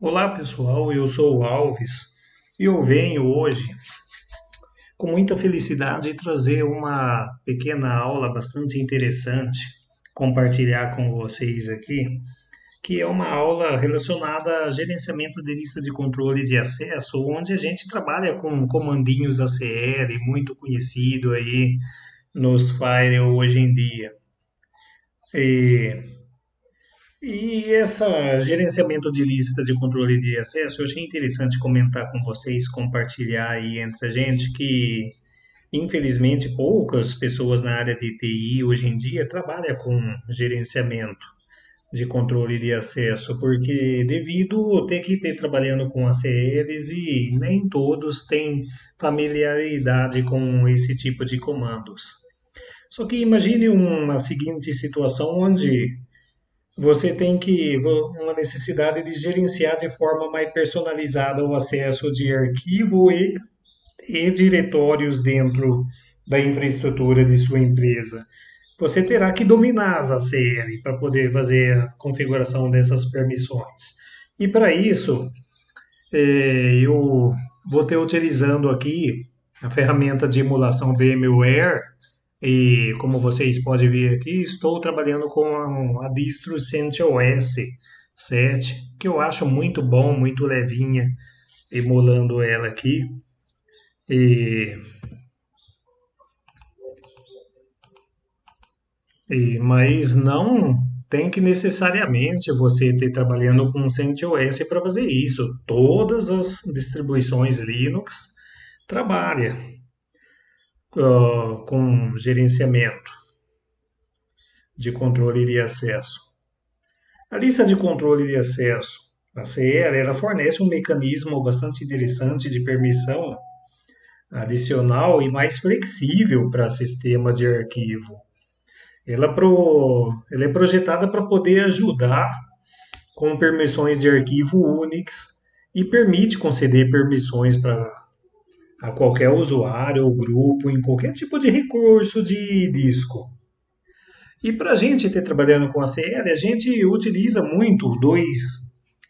Olá pessoal, eu sou o Alves e eu venho hoje com muita felicidade trazer uma pequena aula bastante interessante, compartilhar com vocês aqui, que é uma aula relacionada a gerenciamento de lista de controle de acesso, onde a gente trabalha com comandinhos ACL, muito conhecido aí nos firewall hoje em dia. E esse gerenciamento de lista de controle de acesso, eu achei interessante comentar com vocês, compartilhar aí entre a gente que, infelizmente, poucas pessoas na área de TI hoje em dia trabalham com gerenciamento de controle de acesso, porque devido ter que ter trabalhando com ACLs e nem todos têm familiaridade com esse tipo de comandos. Só que imagine uma seguinte situação onde você tem uma necessidade de gerenciar de forma mais personalizada o acesso de arquivo e diretórios dentro da infraestrutura de sua empresa. Você terá que dominar as ACL para poder fazer a configuração dessas permissões. E para isso, eu vou ter utilizando aqui a ferramenta de emulação VMware e como vocês podem ver aqui, estou trabalhando com a distro CentOS 7, que eu acho muito bom, muito levinha, emulando ela aqui. E, mas não tem que necessariamente você ter trabalhando com CentOS para fazer isso. Todas as distribuições Linux trabalham com gerenciamento de controle de acesso. A lista de controle de acesso, a CL, ela fornece um mecanismo bastante interessante de permissão adicional e mais flexível para sistema de arquivo. Ela é projetada para poder ajudar com permissões de arquivo Unix e permite conceder permissões para a qualquer usuário ou grupo em qualquer tipo de recurso de disco. E para a gente ter trabalhando com a CL, a gente utiliza muito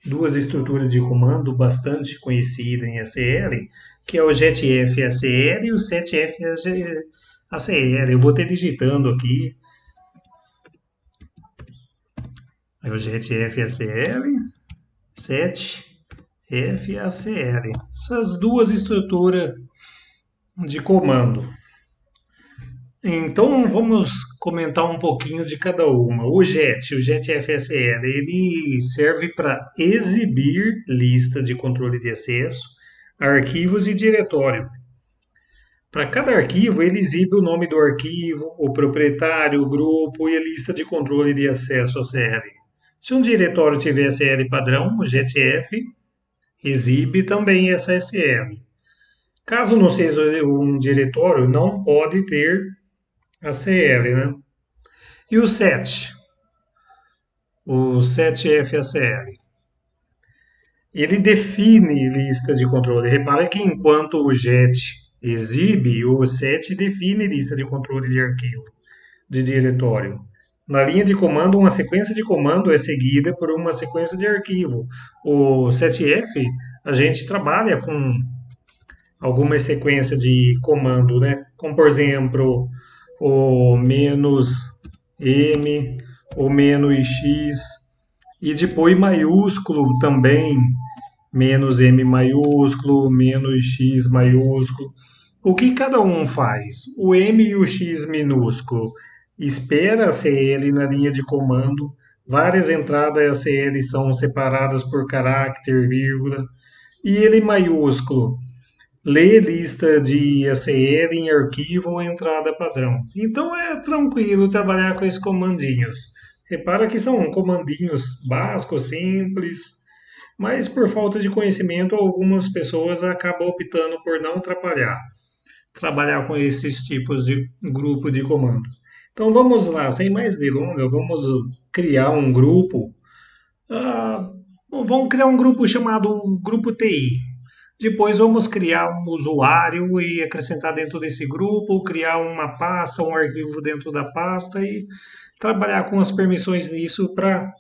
duas estruturas de comando bastante conhecidas em ACL, que é o JetF ACL e o SetF ACL. Eu vou ter digitando aqui. É o JetF ACL, SetF ACL. Essas duas estruturas de comando. Então vamos comentar um pouquinho de cada uma. O JetFSL, ele serve para exibir lista de controle de acesso, arquivos e diretório. Para cada arquivo, ele exibe o nome do arquivo, o proprietário, o grupo e a lista de controle de acesso a CL. Se um diretório tiver CL padrão, o JetF exibe também essa SL. Caso não seja um diretório, não pode ter a CL, né? E o 7FACL, ele define lista de controle. Repara que enquanto o JET exibe, o 7 define lista de controle de arquivo, de diretório. Na linha de comando, uma sequência de comando é seguida por uma sequência de arquivo. O 7F, a gente trabalha com alguma sequência de comando, né? Como, por exemplo, o "-m", o "-x", e depois maiúsculo também, "-m" maiúsculo, "-x" maiúsculo. O que cada um faz? O "m" e o "x" minúsculo espera a CL na linha de comando, várias entradas ACL são separadas por caractere, vírgula, e ele maiúsculo lê lista de ACL em arquivo ou entrada padrão. Então é tranquilo trabalhar com esses comandinhos. Repara que são comandinhos básicos, simples, mas por falta de conhecimento, algumas pessoas acabam optando por não trabalhar com esses tipos de grupo de comando. Então vamos lá, sem mais delongas, vamos criar um grupo. Vamos criar um grupo chamado Grupo TI. Depois vamos criar um usuário e acrescentar dentro desse grupo, criar uma pasta, um arquivo dentro da pasta e trabalhar com as permissões nisso para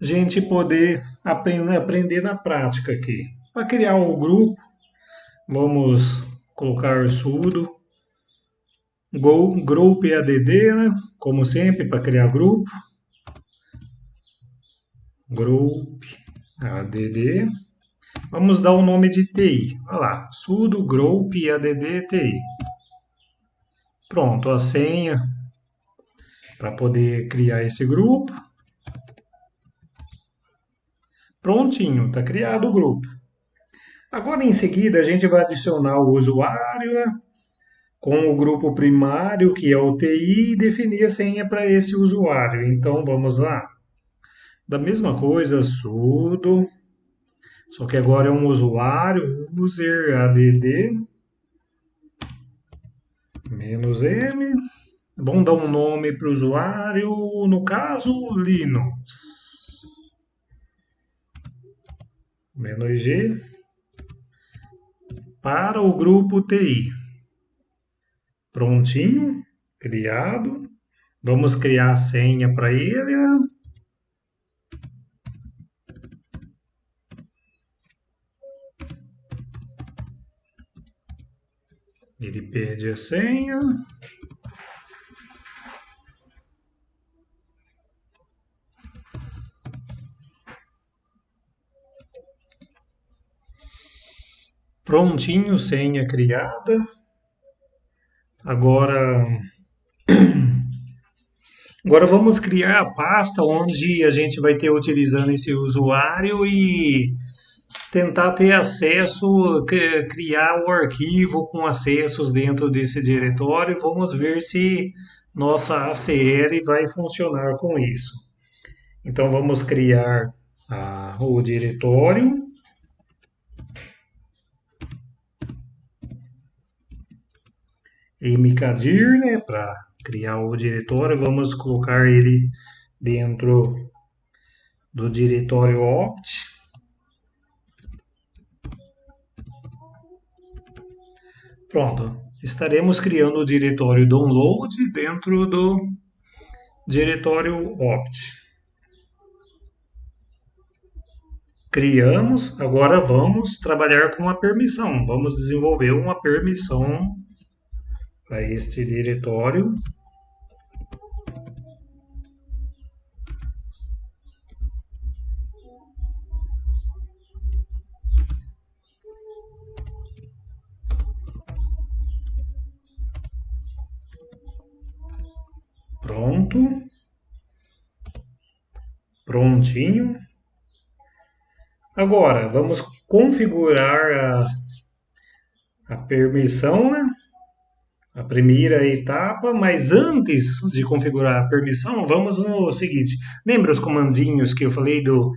a gente poder aprender na prática aqui. Para criar o grupo, vamos colocar sudo group add, né? Como sempre, para criar grupo. Group add. Vamos dar o nome de TI. Olha lá, sudo group add TI. Pronto, a senha para poder criar esse grupo. Prontinho, está criado o grupo. Agora, em seguida, a gente vai adicionar o usuário, né, com o grupo primário, que é o TI, e definir a senha para esse usuário. Então, vamos lá. Da mesma coisa, sudo, só que agora é um usuário, user add, -m. Vamos dar um nome para o usuário, no caso, Linux. -g para o grupo TI. Prontinho, criado. Vamos criar a senha para ele. Ele pede a senha. Prontinho, senha criada. Agora vamos criar a pasta onde a gente vai ter utilizando esse usuário e tentar ter acesso, criar o arquivo com acessos dentro desse diretório. Vamos ver se nossa ACL vai funcionar com isso. Então vamos criar o diretório. mkdir, né, para criar o diretório, vamos colocar ele dentro do diretório opt. Pronto, estaremos criando o diretório download dentro do diretório opt. Criamos, agora vamos trabalhar com a permissão. Vamos desenvolver uma permissão para este diretório. Pronto. Prontinho. Agora, vamos configurar a permissão, né? A primeira etapa, mas antes de configurar a permissão, vamos no seguinte. Lembra os comandinhos que eu falei do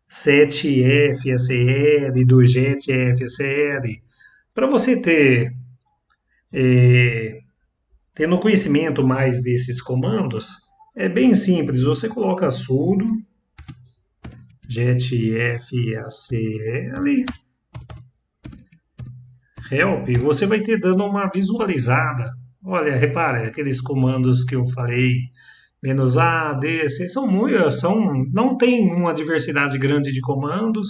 setfscl, do getfscl? Para você tendo conhecimento mais desses comandos, é bem simples. Você coloca sudo getfscl help, você vai ter dando uma visualizada. Olha, repara, aqueles comandos que eu falei, -a, d, c, não tem uma diversidade grande de comandos,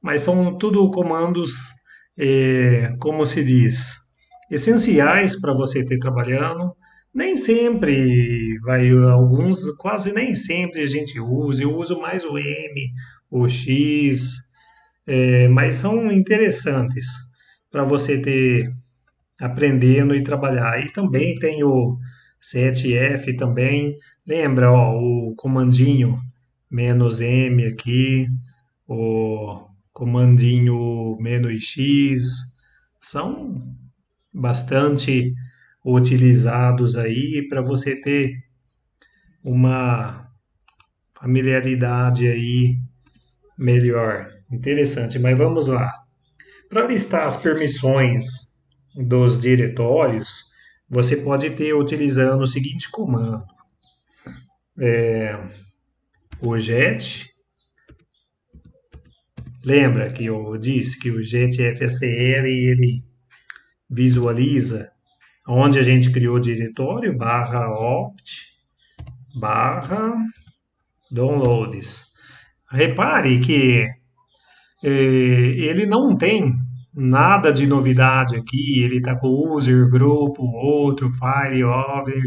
mas são tudo comandos, como se diz, essenciais para você ter trabalhando. Nem sempre alguns, quase nem sempre a gente usa. Eu uso mais o M, o X, mas são interessantes para você ter aprendendo e trabalhar. E também tem o setf também. Lembra, ó, o comandinho -m aqui, o comandinho -x, são bastante utilizados aí para você ter uma familiaridade aí melhor. Interessante, mas vamos lá. Para listar as permissões dos diretórios, você pode ter utilizando o seguinte comando. O get. Lembra que eu disse que o getfscl ele visualiza onde a gente criou o diretório, /opt, /downloads. Repare que ele não tem nada de novidade aqui. Ele está com user, grupo, outro, file, over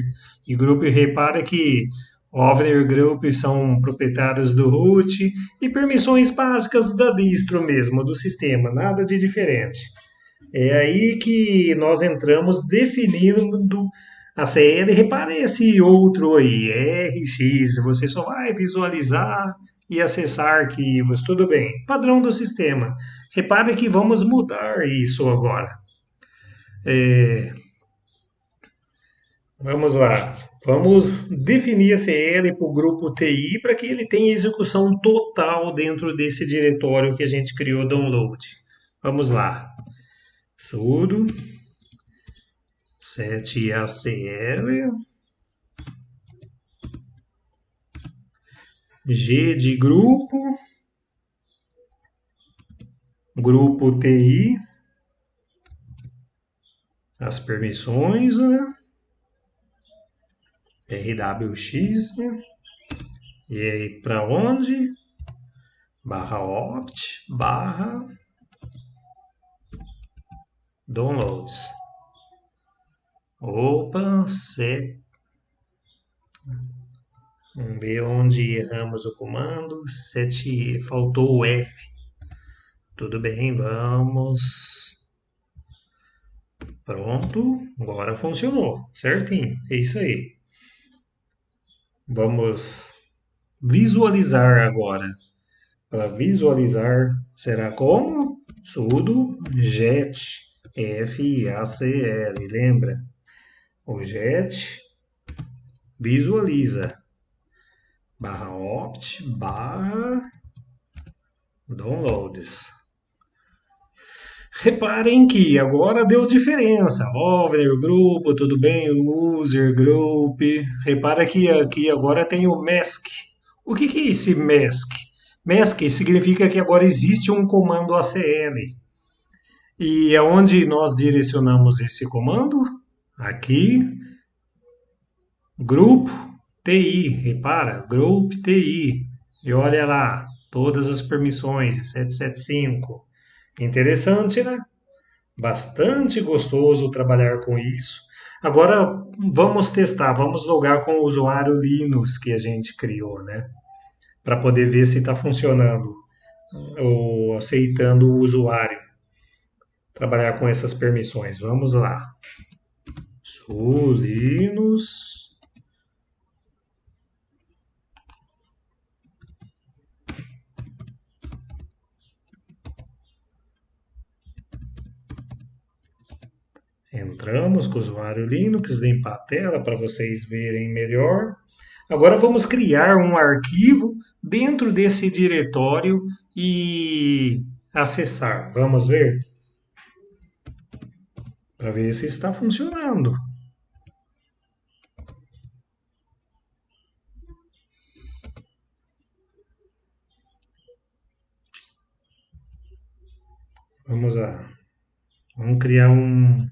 e grupo. E repara que over e grupo são proprietários do root e permissões básicas da distro mesmo, do sistema, nada de diferente. É aí que nós entramos definindo a CL. Repare esse outro aí, RX. Você só vai visualizar e acessar arquivos. Tudo bem. Padrão do sistema. Repare que vamos mudar isso agora. Vamos lá. Vamos definir a CL para o grupo TI para que ele tenha execução total dentro desse diretório que a gente criou download. Vamos lá. Sudo setacl G de grupo TI, as permissões, né? RWX, né? E aí para onde? /opt, /downloads. Opa, set. Vamos ver onde erramos o comando. Set, faltou o F. Tudo bem, vamos. Pronto, agora funcionou, certinho, é isso aí. Vamos visualizar agora. Para visualizar, será como? Sudo get facl, lembra? O get visualiza /opt /downloads. Reparem que agora deu diferença. Over, grupo, tudo bem, user, group. Repara que aqui agora tem o mask. O que é esse mask? Mask significa que agora existe um comando ACL. E aonde nós direcionamos esse comando? Aqui, grupo TI. Repara, grupo TI. E olha lá, todas as permissões, 775. Interessante, né? Bastante gostoso trabalhar com isso. Agora vamos testar, vamos logar com o usuário Linux que a gente criou, né? Para poder ver se está funcionando ou aceitando o usuário. Trabalhar com essas permissões. Vamos lá. Su Linux. Entramos com o usuário Linux, limpar a tela para vocês verem melhor. Agora vamos criar um arquivo dentro desse diretório e acessar. Vamos ver? Para ver se está funcionando. Vamos lá. Vamos criar um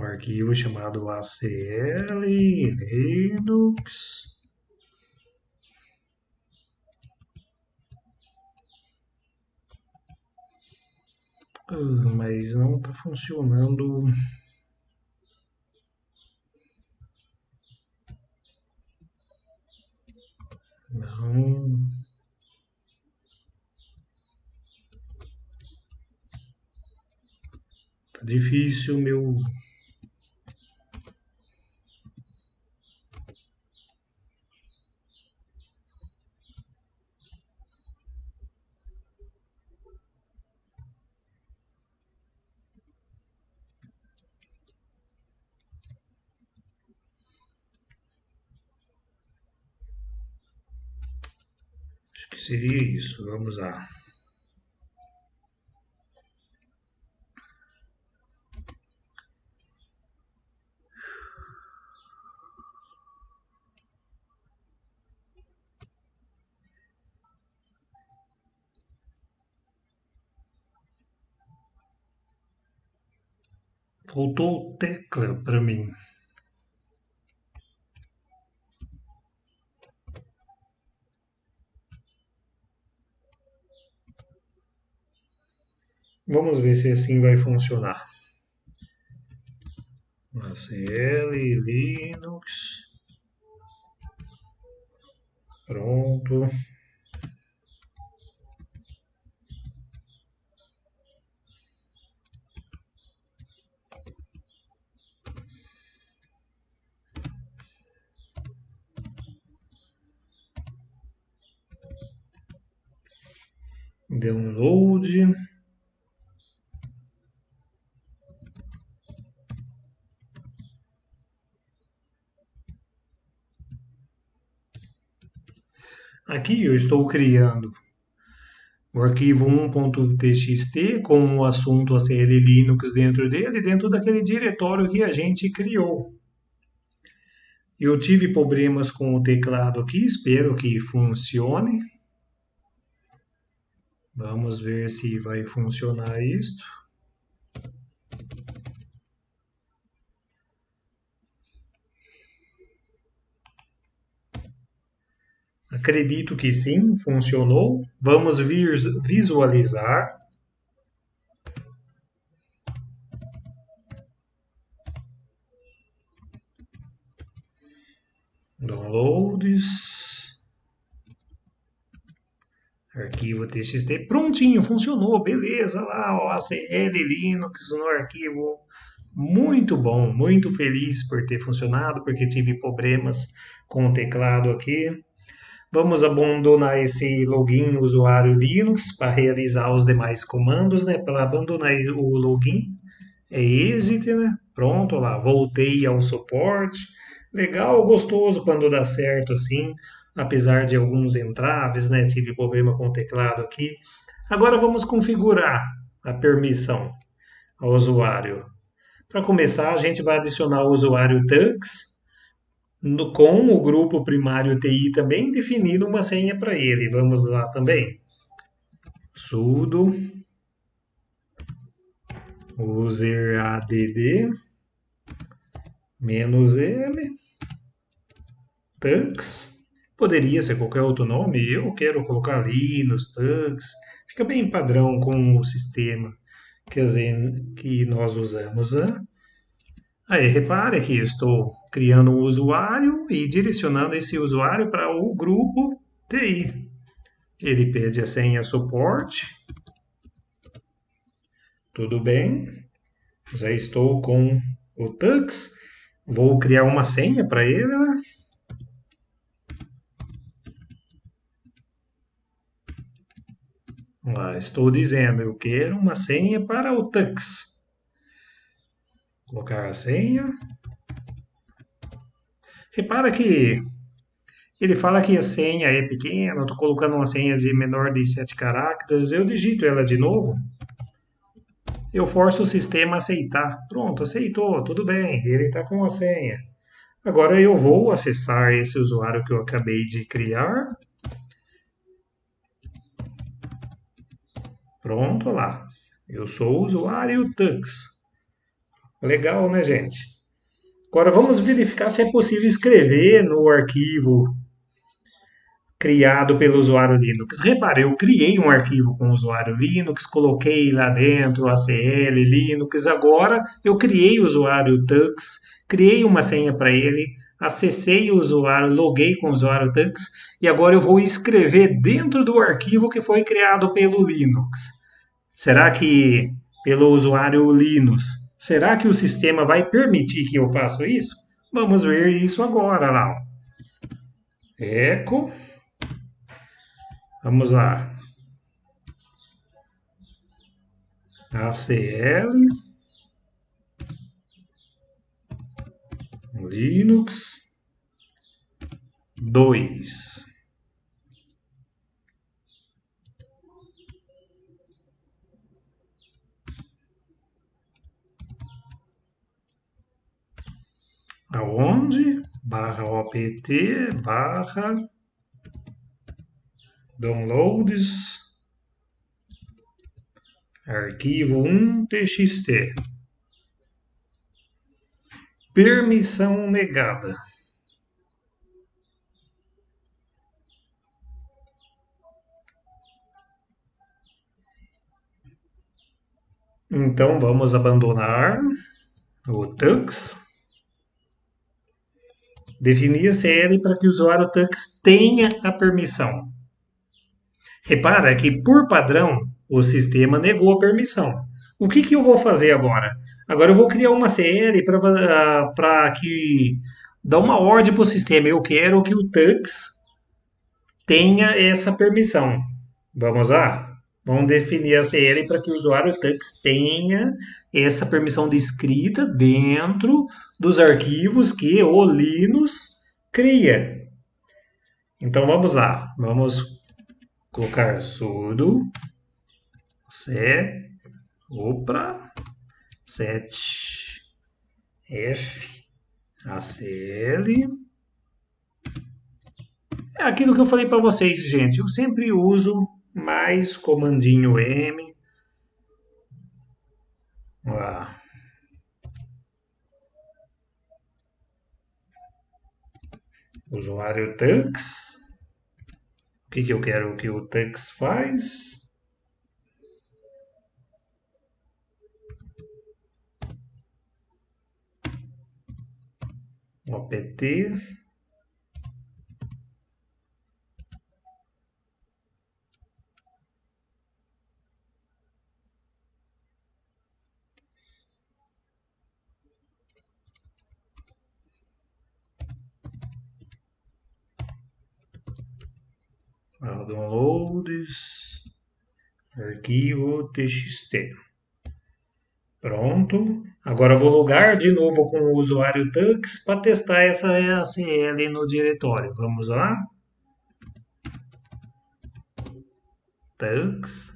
arquivo chamado ACL Linux. Mas não está funcionando. Não. Tá difícil, meu. Acho que seria isso. Vamos lá. Faltou tecla para mim. Vamos ver se assim vai funcionar. ACL, Linux. Pronto. Download. Aqui eu estou criando o arquivo 1.txt com o assunto ACL Linux dentro dele, dentro daquele diretório que a gente criou. Eu tive problemas com o teclado aqui, espero que funcione. Vamos ver se vai funcionar isto. Acredito que sim, funcionou. Vamos visualizar. Downloads. Arquivo TXT. Prontinho, funcionou. Beleza, lá, ó, ACL Linux no arquivo. Muito bom, muito feliz por ter funcionado, porque tive problemas com o teclado aqui. Vamos abandonar esse login usuário Linux para realizar os demais comandos, né? Para abandonar o login, é exit, né? Pronto, lá, voltei ao suporte. Legal, gostoso quando dá certo assim, apesar de alguns entraves, né? Tive problema com o teclado aqui. Agora vamos configurar a permissão ao usuário. Para começar, a gente vai adicionar o usuário Tux com o grupo primário TI também, definindo uma senha para ele. Vamos lá também. Sudo useradd -m tux. Poderia ser qualquer outro nome. Eu quero colocar Linux, Tux. Fica bem padrão com o sistema que nós usamos, né? Aí, repare que eu estou criando um usuário e direcionando esse usuário para o grupo TI. Ele pede a senha suporte. Tudo bem. Já estou com o Tux. Vou criar uma senha para ele, né? Lá, estou dizendo, eu quero uma senha para o Tux. Colocar a senha. Repara que ele fala que a senha é pequena, estou colocando uma senha de menor de 7 caracteres, eu digito ela de novo, eu forço o sistema a aceitar. Pronto, aceitou, tudo bem, ele está com a senha. Agora eu vou acessar esse usuário que eu acabei de criar. Pronto, lá. Eu sou o usuário Tux. Legal, né, gente? Agora vamos verificar se é possível escrever no arquivo criado pelo usuário Linux. Repare, eu criei um arquivo com o usuário Linux, coloquei lá dentro ACL Linux. Agora eu criei o usuário Tux, criei uma senha para ele, acessei o usuário, loguei com o usuário Tux e agora eu vou escrever dentro do arquivo que foi criado pelo Linux. Será que pelo usuário Linux, será que o sistema vai permitir que eu faça isso? Vamos ver isso agora lá. Eco. Vamos lá. ACL, Linux 2. Aonde? /opt /downloads arquivo 1.txt. Permissão negada. Então vamos abandonar o Tux. Definir a CL para que o usuário Tux tenha a permissão. Repara que, por padrão, o sistema negou a permissão. O que eu vou fazer agora? Agora eu vou criar uma CL para que dá uma ordem para o sistema. Eu quero que o Tux tenha essa permissão. Vamos lá? Vamos definir a CL para que o usuário Tux tenha essa permissão de escrita dentro dos arquivos que o Linux cria. Então vamos lá. Vamos colocar sudo set f acl. É aquilo que eu falei para vocês, gente. Eu sempre uso mais comandinho M. Lá. Usuário Tux. O que eu quero que o Tux faz? opt downloads arquivo txt. Pronto. Agora vou logar de novo com o usuário Tux para testar essa ACL no diretório. Vamos lá. Tux.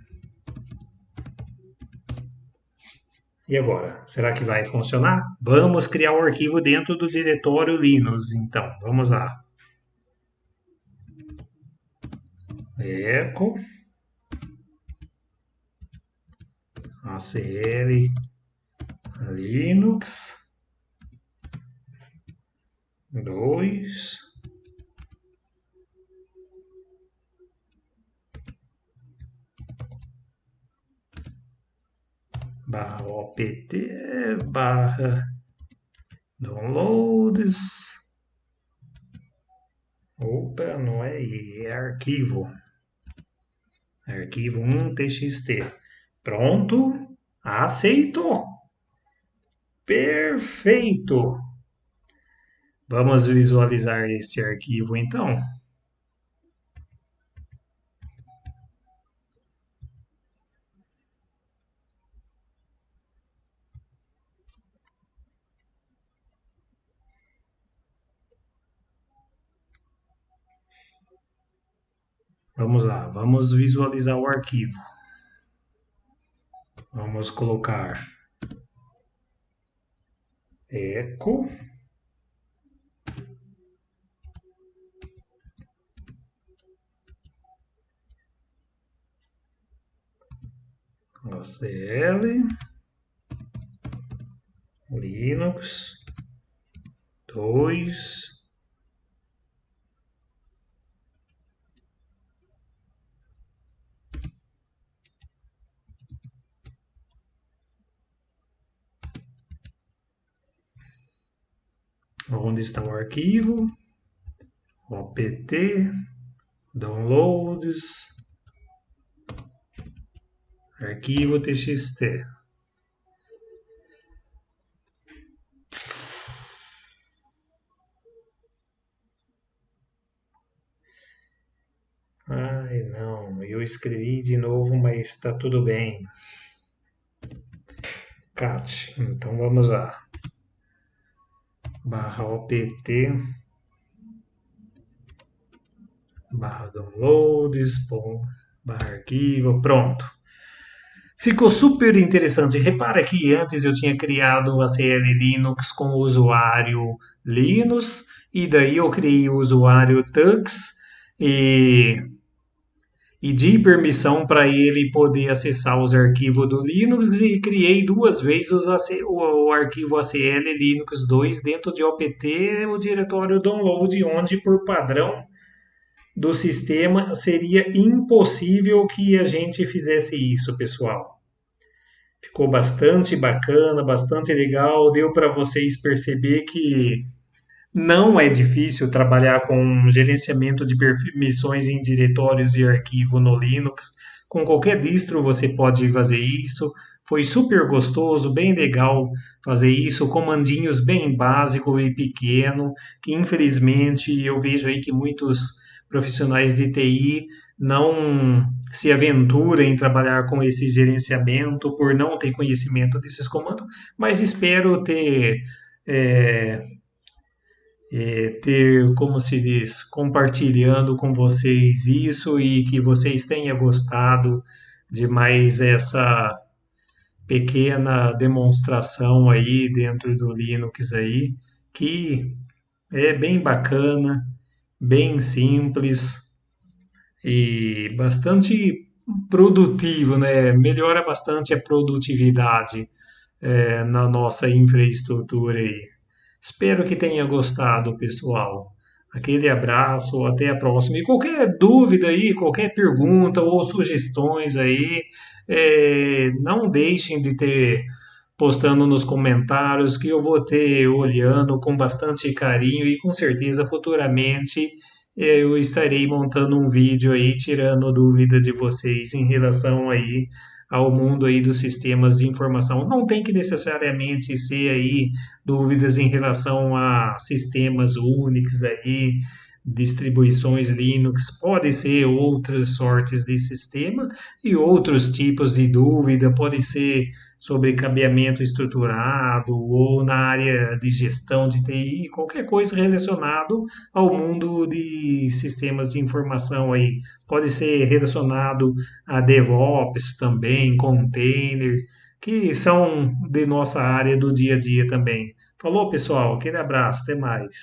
E agora? Será que vai funcionar? Vamos criar o arquivo dentro do diretório Linux. Então, vamos lá. Echo acl Linux 2 opt downloads. Opa, não é I, é arquivo. Arquivo 1.txt. Pronto. Aceitou. Perfeito. Vamos visualizar esse arquivo então. Vamos lá, vamos visualizar o arquivo. Vamos colocar echo acl Linux 2 onde está o arquivo, opt downloads arquivo txt. Ai, não, eu escrevi de novo, mas está tudo bem. Cat, então vamos lá. /opt /downloads /arquivo, pronto. Ficou super interessante. Repara que antes eu tinha criado a CL Linux com o usuário Linux e daí eu criei o usuário Tux e dei permissão para ele poder acessar os arquivos do Linux e criei duas vezes o arquivo ACL Linux 2 dentro de opt, o diretório download, onde por padrão do sistema seria impossível que a gente fizesse isso, pessoal. Ficou bastante bacana, bastante legal. Deu para vocês perceber que não é difícil trabalhar com gerenciamento de permissões em diretórios e arquivo no Linux. Com qualquer distro você pode fazer isso. Foi super gostoso, bem legal fazer isso, comandinhos bem básico e pequeno, que infelizmente eu vejo aí que muitos profissionais de TI não se aventuram em trabalhar com esse gerenciamento por não ter conhecimento desses comandos, mas espero é, ter, como se diz, compartilhando com vocês isso e que vocês tenham gostado de mais essa pequena demonstração aí dentro do Linux aí, que é bem bacana, bem simples e bastante produtivo, né? Melhora bastante a produtividade na nossa infraestrutura aí. Espero que tenha gostado, pessoal. Aquele abraço, até a próxima. E qualquer dúvida aí, qualquer pergunta ou sugestões aí, não deixem de ter postando nos comentários que eu vou ter olhando com bastante carinho e com certeza futuramente eu estarei montando um vídeo aí tirando dúvida de vocês em relação aí ao mundo aí dos sistemas de informação. Não tem que necessariamente ser aí dúvidas em relação a sistemas Unix aí, distribuições Linux, pode ser outras sortes de sistema e outros tipos de dúvida, pode ser sobre cabeamento estruturado ou na área de gestão de TI, qualquer coisa relacionado ao mundo de sistemas de informação aí. Pode ser relacionado a DevOps também, container, que são de nossa área do dia a dia também. Falou, pessoal, aquele abraço, até mais.